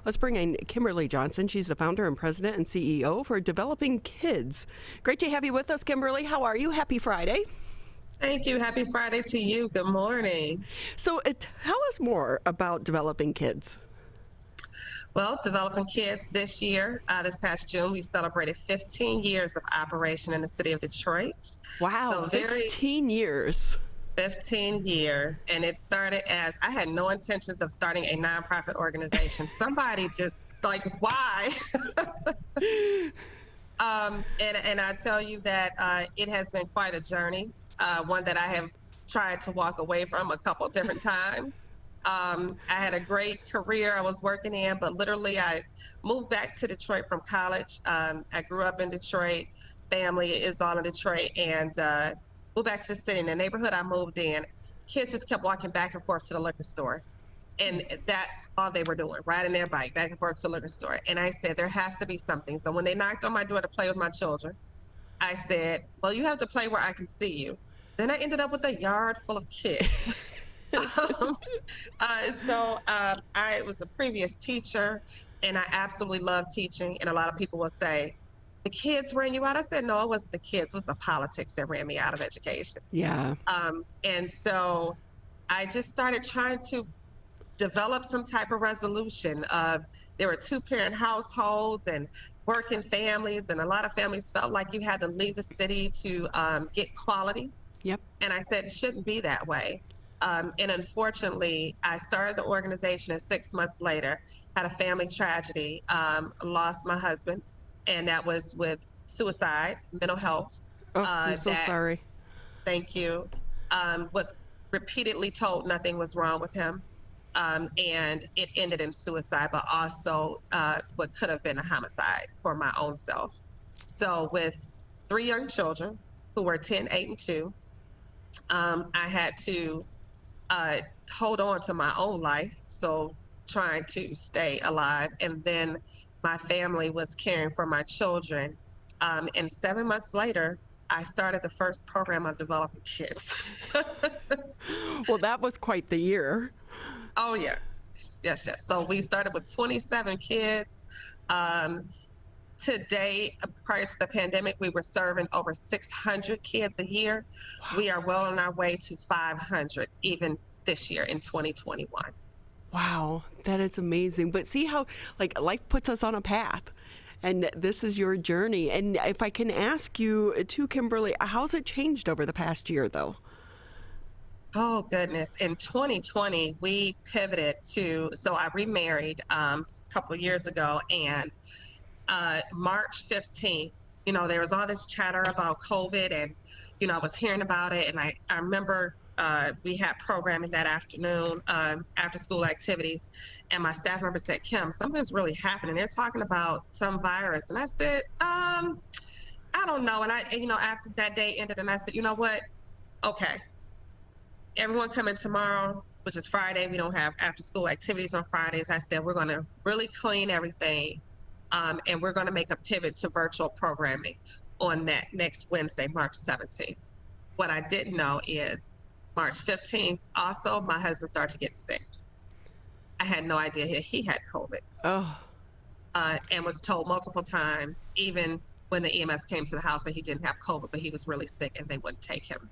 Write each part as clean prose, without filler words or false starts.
Let's bring in Kimberly Johnson. She's the founder and president and CEO for Developing K.I.D.S. Great to have you with us, Kimberly. How are you? Happy Friday. Thank you. Happy Friday to you. Good morning. So tell us more about Developing K.I.D.S. Well, Developing K.I.D.S this year, this past June, we celebrated 15 years of operation in the city of Detroit. Wow, So 15 years. 15 years. And it started as, I had no intentions of starting a nonprofit organization. Somebody just like, why? And I tell you that it has been quite a journey, one that I have tried to walk away from a couple different times. I had a great career I was working in, but literally I moved back to Detroit from college. I grew up in Detroit, family is all in Detroit, and moved back to the city. In the neighborhood I moved in, kids just kept walking back and forth to the liquor store. And that's all they were doing, riding their bike back and forth to the liquor store. And I said, there has to be something. So when they knocked on my door to play with my children, I said, well, you have to play where I can see you. Then I ended up with a yard full of kids. I was a previous teacher, and I absolutely love teaching. And a lot of people will say, the kids ran you out. I said, no, it wasn't the kids. It was the politics that ran me out of education. Yeah. And so I just started trying to develop some type of resolution of, there were two-parent households and working families, and a lot of families felt like you had to leave the city to get quality. Yep. And I said, it shouldn't be that way. And unfortunately, I started the organization, and 6 months later, had a family tragedy, lost my husband, and that was with suicide, mental health. Oh, I'm so sorry. Thank you. Was repeatedly told nothing was wrong with him. And it ended in suicide, but also what could have been a homicide for my own self. So with 3 young children who were 10, 8, and 2, I had to hold on to my own life, so trying to stay alive. And then my family was caring for my children. And 7 months later, I started the first program on Developing K.I.D.S. Well, that was quite the year. Oh, yeah. Yes. So we started with 27 kids. Today, prior to the pandemic, we were serving over 600 kids a year. Wow. We are well on our way to 500, even this year in 2021. Wow, that is amazing. But see how life puts us on a path, and this is your journey. And if I can ask you too, Kimberly, how's it changed over the past year, though? Oh, goodness. In 2020, we pivoted so I remarried a couple of years ago, and March 15th, there was all this chatter about COVID, and, I was hearing about it. And I remember we had programming that afternoon, after school activities, and my staff member said, Kim, something's really happening. They're talking about some virus. And I said, I don't know. And after that day ended, and I said, you know what? Okay. Everyone come in tomorrow, which is Friday. We don't have after school activities on Fridays. I said, we're going to really clean everything. And we're going to make a pivot to virtual programming on that next Wednesday, March 17th. What I didn't know is March 15th, also, my husband started to get sick. I had no idea he had COVID. Oh. And was told multiple times, even when the EMS came to the house, that he didn't have COVID, but he was really sick and they wouldn't take him.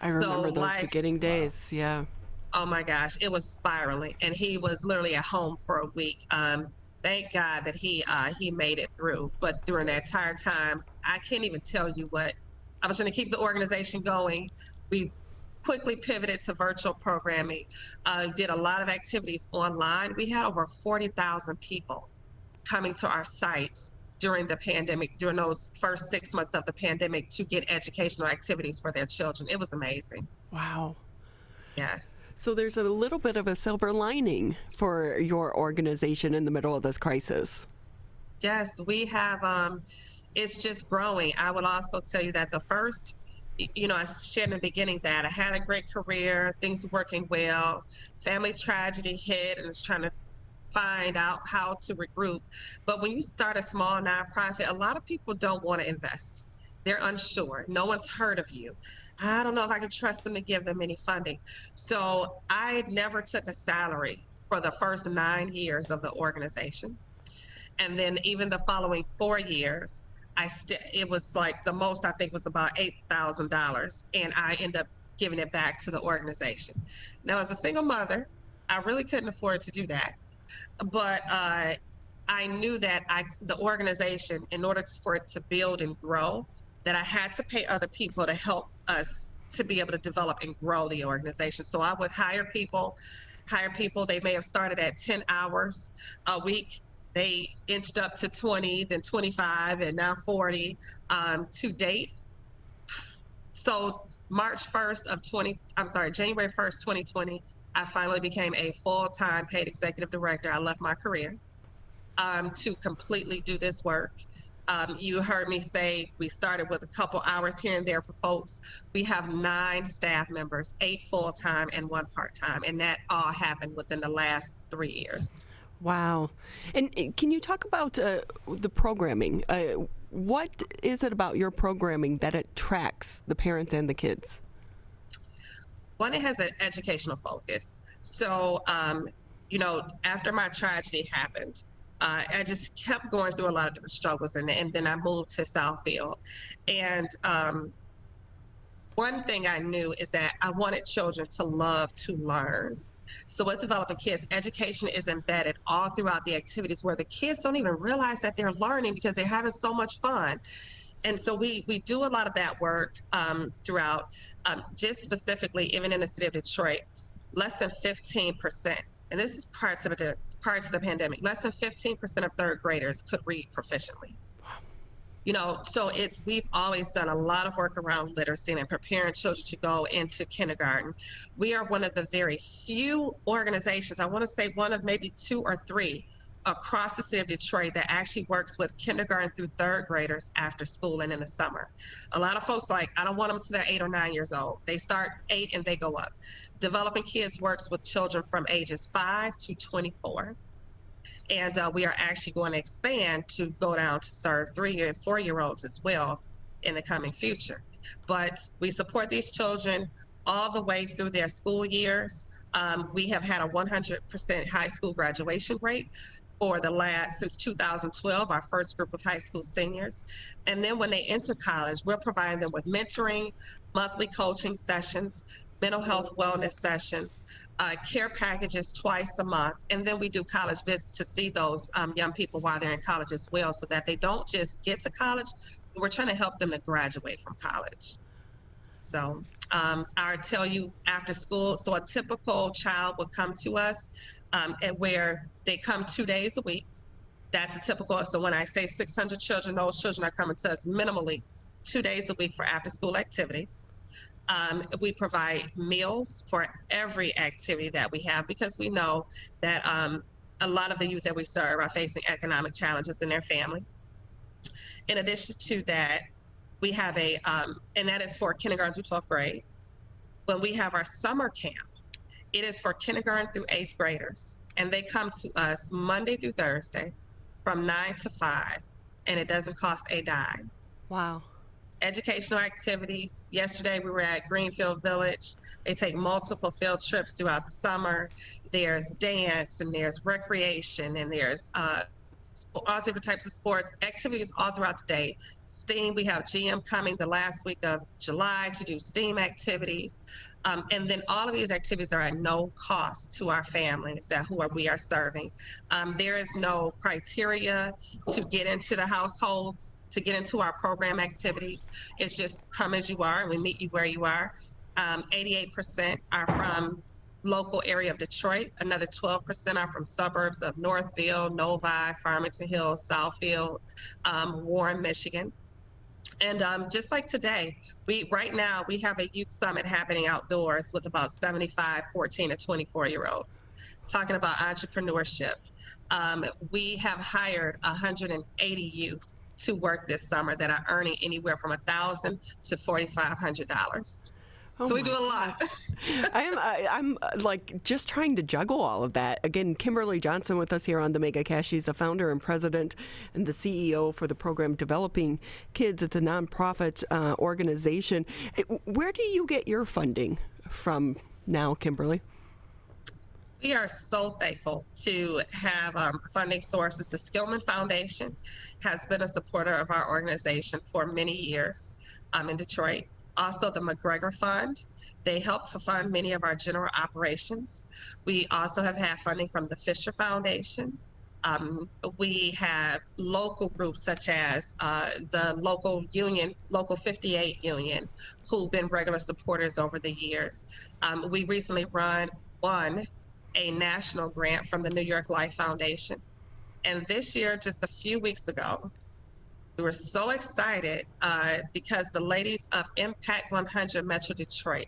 I remember those beginning days. Wow. Yeah. Oh my gosh, it was spiraling, and he was literally at home for a week. Thank God that he made it through. But during that entire time, I can't even tell you what. I was trying to keep the organization going. We quickly pivoted to virtual programming, did a lot of activities online. We had over 40,000 people coming to our sites during the pandemic, during those first 6 months of the pandemic, to get educational activities for their children. It was amazing. Wow. Yes. So there's a little bit of a silver lining for your organization in the middle of this crisis. Yes, we have, it's just growing. I will also tell you that the first, I shared in the beginning that I had a great career, things were working well, family tragedy hit, and was trying to find out how to regroup. But when you start a small nonprofit, a lot of people don't want to invest. They're unsure. No one's heard of you. I don't know if I can trust them to give them any funding. So I never took a salary for the first 9 years of the organization. And then even the following 4 years, it was like the most I think was about $8,000, and I ended up giving it back to the organization. Now, as a single mother, I really couldn't afford to do that, but I knew that the organization, in order for it to build and grow, that I had to pay other people to help us to be able to develop and grow the organization. So I would hire people. They may have started at 10 hours a week. They inched up to 20, then 25, and now 40 to date. So January 1st, 2020, I finally became a full-time paid executive director. I left my career to completely do this work. You heard me say we started with a couple hours here and there for folks. We have 9 staff members, 8 full-time and 1 part-time, and that all happened within the last 3 years. Wow. And can you talk about the programming? What is it about your programming that attracts the parents and the kids? One, it has an educational focus. So, after my tragedy happened, I just kept going through a lot of different struggles, and then I moved to Southfield. And one thing I knew is that I wanted children to love to learn. So with Developing Kids, education is embedded all throughout the activities where the kids don't even realize that they're learning because they're having so much fun. And so we do a lot of that work throughout, just specifically, even in the city of Detroit, less than 15%, and this is parts of the pandemic, less than 15% of third graders could read proficiently. So we've always done a lot of work around literacy and preparing children to go into kindergarten. We are one of the very few organizations, I want to say one of maybe 2 or 3 across the city of Detroit that actually works with kindergarten through third graders after school and in the summer. A lot of folks I don't want them to they're 8 or 9 years old. They start 8 and they go up. Developing Kids works with children from ages 5 to 24. And we are actually going to expand to go down to serve 3 and 4-year-olds as well in the coming future. But we support these children all the way through their school years. We have had a 100% high school graduation rate since 2012, our first group of high school seniors. And then when they enter college, we're providing them with mentoring, monthly coaching sessions, mental health wellness sessions, care packages twice a month, and then we do college visits to see those young people while they're in college as well, so that they don't just get to college, but we're trying to help them to graduate from college. So I tell you, after school, so a typical child would come to us where they come 2 days a week. That's a typical. So when I say 600 children, those children are coming to us minimally 2 days a week for after school activities. We provide meals for every activity that we have, because we know that a lot of the youth that we serve are facing economic challenges in their family. In addition to that, we have and that is for kindergarten through 12th grade. When we have our summer camp, it is for kindergarten through 8th graders, and they come to us Monday through Thursday from 9 to 5, and it doesn't cost a dime. Wow. Educational activities. Yesterday we were at Greenfield Village. They take multiple field trips throughout the summer. There's dance, and there's recreation, and there's all different types of sports, activities all throughout the day. STEAM, we have GM coming the last week of July to do STEAM activities. And then all of these activities are at no cost to our families we are serving. There is no criteria to get into the households, to get into our program activities. It's just come as you are, and we meet you where you are. 88% are from local area of Detroit. Another 12% are from suburbs of Northfield, Novi, Farmington Hills, Southfield, Warren, Michigan. And just like today, right now we have a youth summit happening outdoors with about 75 14 to 24-year-olds talking about entrepreneurship. We have hired 180 youth to work this summer that are earning anywhere from $1,000 to $4,500. Oh, so we do a lot. I'm like just trying to juggle all of that. Again, Kimberly Johnson with us here on the Mega Cast. She's the founder and president and the CEO for the program Developing Kids. It's a nonprofit organization. Where do you get your funding from now, Kimberly? We are so thankful to have funding sources. The Skillman Foundation has been a supporter of our organization for many years in Detroit. Also, the McGregor Fund, they help to fund many of our general operations. We also have had funding from the Fisher Foundation. We have local groups such as the local union, Local 58 Union, who've been regular supporters over the years. We recently won a national grant from the New York Life Foundation. And this year, just a few weeks ago, we were so excited because the ladies of Impact 100 Metro Detroit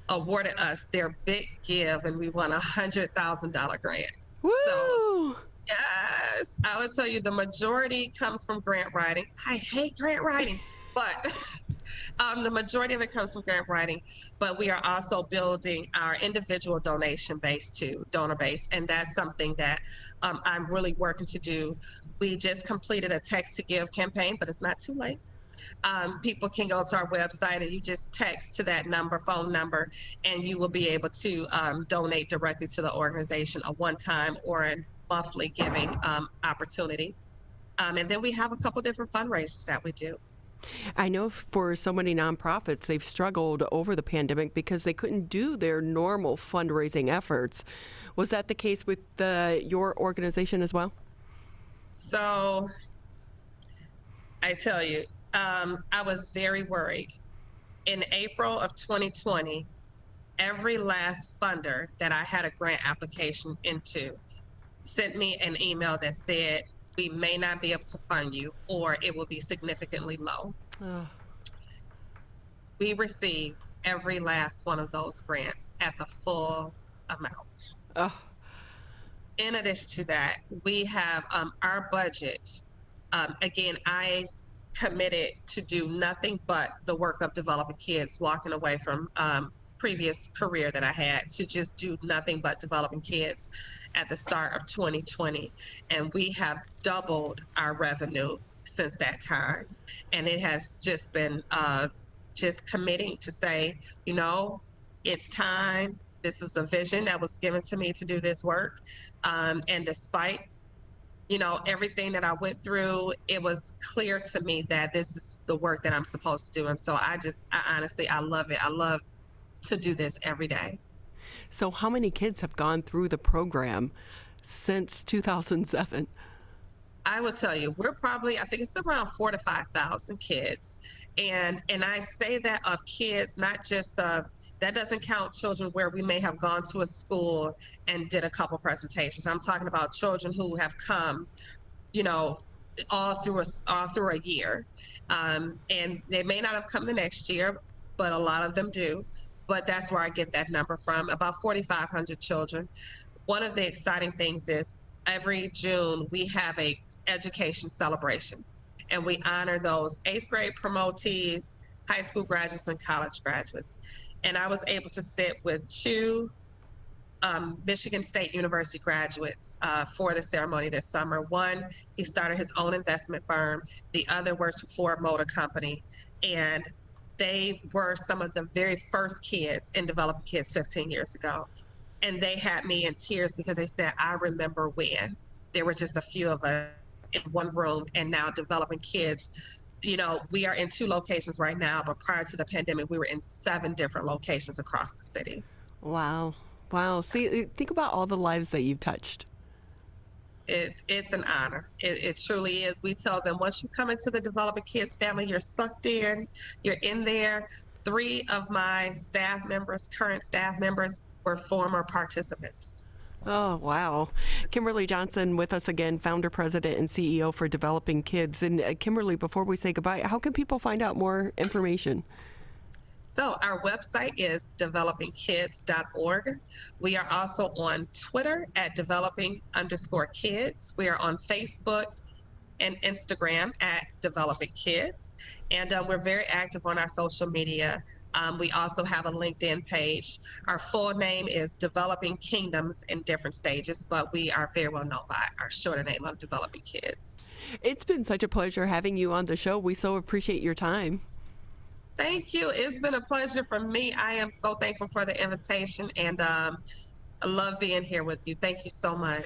awarded us their big give, and we won a $100,000 grant. Woo! So yes, I would tell you the majority comes from grant writing. I hate grant writing, but the majority of it comes from grant writing. But we are also building our individual donation base too, donor base, and that's something that I'm really working to do. We just completed a text to give campaign, but it's not too late. People can go to our website and you just text to that number, phone number, and you will be able to donate directly to the organization, a one-time or a monthly giving opportunity. And then we have a couple different fundraisers that we do. I know for so many nonprofits, they've struggled over the pandemic because they couldn't do their normal fundraising efforts. Was that the case with your organization as well? So I tell you, I was very worried. In April of 2020, every last funder that I had a grant application into sent me an email that said, we may not be able to fund you, or it will be significantly low. Oh. We received every last one of those grants at the full amount. Oh. In addition to that, we have our budget. Again, I committed to do nothing but the work of developing kids, walking away from previous career that I had to just do nothing but developing kids at the start of 2020. And we have doubled our revenue since that time. And it has just been just committing to say, you know, it's time. This is a vision that was given to me to do this work. And despite, you know, everything that I went through, it was clear to me that this is the work that I'm supposed to do. And so I honestly, I love it. I love to do this every day. So how many kids have gone through the program since 2007? I will tell you, we're probably, I think it's around 4,000 to 5,000 kids. And I say that of kids, not just of, that doesn't count children where we may have gone to a school and did a couple presentations. I'm talking about children who have come, you know, all through a year. And they may not have come the next year, but a lot of them do. But that's where I get that number from, about 4,500 children. One of the exciting things is every June we have a education celebration, and we honor those 8th grade promotees, high school graduates, and college graduates. And I was able to sit with 2 Michigan State University graduates for the ceremony this summer. One, he started his own investment firm. The other works for Ford Motor Company. And they were some of the very first kids in Developing Kids 15 years ago. And they had me in tears because they said, I remember when there were just a few of us in one room, and now Developing Kids, you know, we are in 2 locations right now, but prior to the pandemic, we were in 7 different locations across the city. Wow. Wow. See, think about all the lives that you've touched. It's an honor. It truly is. We tell them once you come into the Developing Kids family, you're sucked in, you're in there. 3 of my staff members, current staff members, were former participants. Oh, wow. Kimberly Johnson with us again, founder, president, and CEO for Developing Kids. And Kimberly, before we say goodbye, how can people find out more information? So our website is developingkids.org. We are also on Twitter at developing_kids. We are on Facebook and Instagram at Developing Kids. And we're very active on our social media. We also have a LinkedIn page. Our full name is Developing Kingdoms in Different Stages, but we are very well known by our shorter name of Developing Kids. It's been such a pleasure having you on the show. We so appreciate your time. Thank you. It's been a pleasure for me. I am so thankful for the invitation, and I love being here with you. Thank you so much.